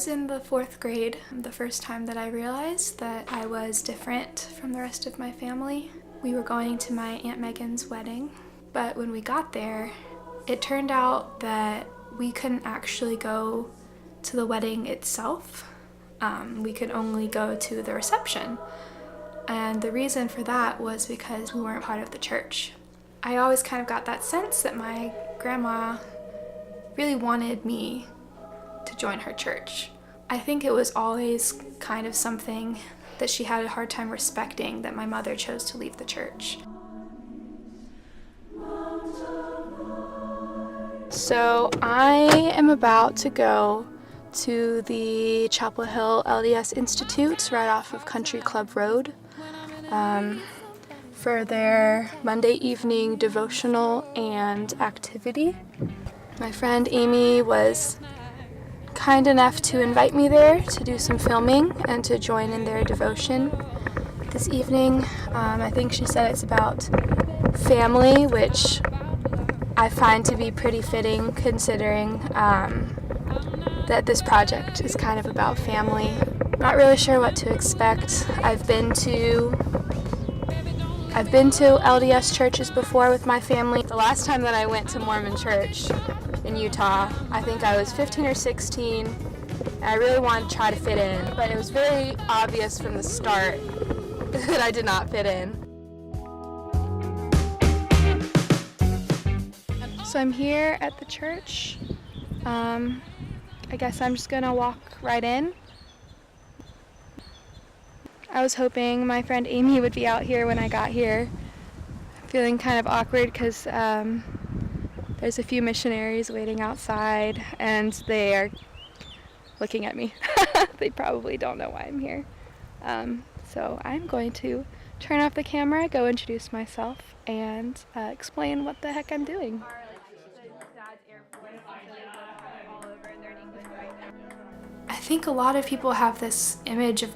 was in the 4th grade, the first time that I realized that I was different from the rest of my family. We were going to my Aunt Megan's wedding, but when we got there, it turned out that we couldn't actually go to the wedding itself. We could only go to the reception. And the reason for that was because we weren't part of the church. I always kind of got that sense that my grandma really wanted me to join her church. I think it was always kind of something that she had a hard time respecting, that my mother chose to leave the church. So I am about to go to the Chapel Hill LDS Institute right off of Country Club Road for their Monday evening devotional and activity. My friend Amy was kind enough to invite me there to do some filming and to join in their devotion this evening. I think she said it's about family, which I find to be pretty fitting considering that this project is kind of about family. Not really sure what to expect. I've been to LDS churches before with my family. The last time that I went to Mormon church in Utah, I think I was 15 or 16, and I really wanted to try to fit in, but it was very obvious from the start that I did not fit in. So I'm here at the church. I guess I'm just gonna walk right in. I was hoping my friend Amy would be out here when I got here. I'm feeling kind of awkward because there's a few missionaries waiting outside and they are looking at me. They probably don't know why I'm here. So I'm going to turn off the camera, go introduce myself, and explain what the heck I'm doing. I think a lot of people have this image of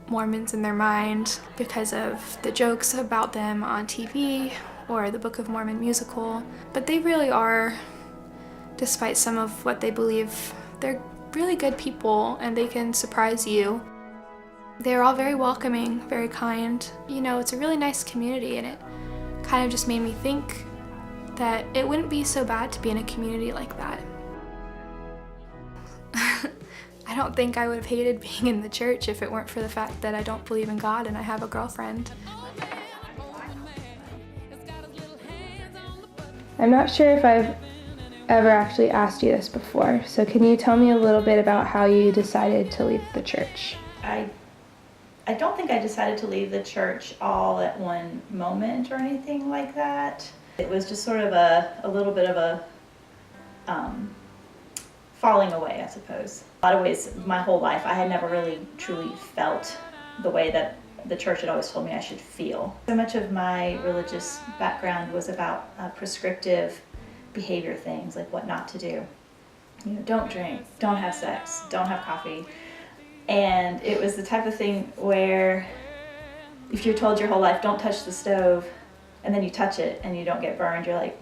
Mormons in their mind because of the jokes about them on TV or the Book of Mormon musical, but they really are, despite some of what they believe, they're really good people and they can surprise you. They're all very welcoming, very kind. You know, it's a really nice community, and it kind of just made me think that it wouldn't be so bad to be in a community like that. I don't think I would have hated being in the church if it weren't for the fact that I don't believe in God and I have a girlfriend. I'm not sure if I've ever actually asked you this before, so can you tell me a little bit about how you decided to leave the church? I don't think I decided to leave the church all at one moment or anything like that. It was just sort of a little bit of a falling away, I suppose. A lot of ways, my whole life, I had never really truly felt the way that the church had always told me I should feel. So much of my religious background was about prescriptive behavior things, like what not to do. You know, don't drink, don't have sex, don't have coffee. And it was the type of thing where if you're told your whole life, don't touch the stove, and then you touch it and you don't get burned, you're like,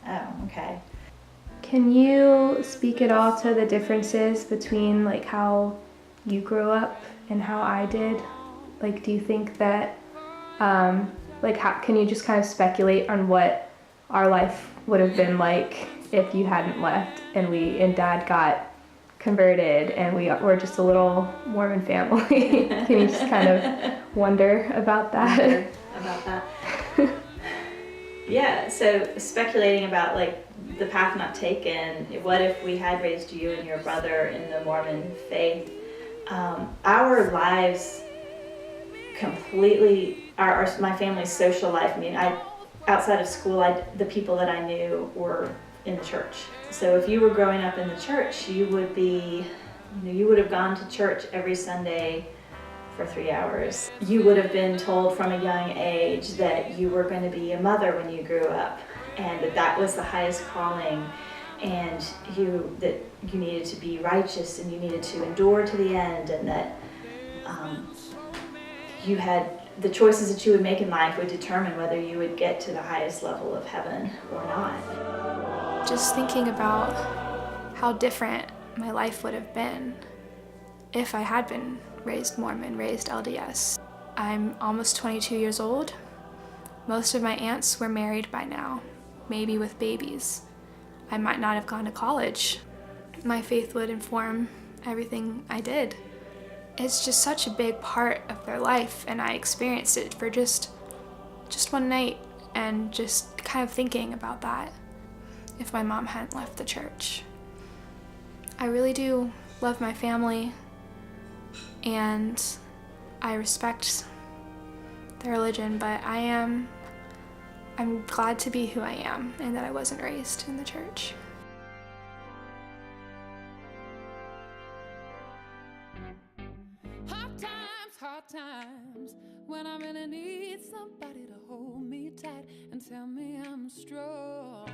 oh, okay. Can you speak at all to the differences between like how you grew up and how I did? Like, do you think that, like, how can you just kind of speculate on what our life would have been like if you hadn't left and Dad got converted and we were just a little Mormon family? Can you just kind of wonder about that? Yeah, so speculating about like the path not taken, what if we had raised you and your brother in the Mormon faith? Our lives completely, my family's social life, I mean, outside of school, the people that I knew were in the church. So if you were growing up in the church, you would have gone to church every Sunday for 3 hours. You would have been told from a young age that you were going to be a mother when you grew up, and that was the highest calling, and that you needed to be righteous and you needed to endure to the end, and that you had the choices that you would make in life would determine whether you would get to the highest level of heaven or not. Just thinking about how different my life would have been if I had been raised Mormon, raised LDS. I'm almost 22 years old. Most of my aunts were married by now, maybe with babies. I might not have gone to college. My faith would inform everything I did. It's just such a big part of their life, and I experienced it for just one night, and just kind of thinking about that if my mom hadn't left the church. I really do love my family, and I respect their religion, but I'm glad to be who I am and that I wasn't raised in the church. Hard times, when I really need somebody to hold me tight and tell me I'm strong.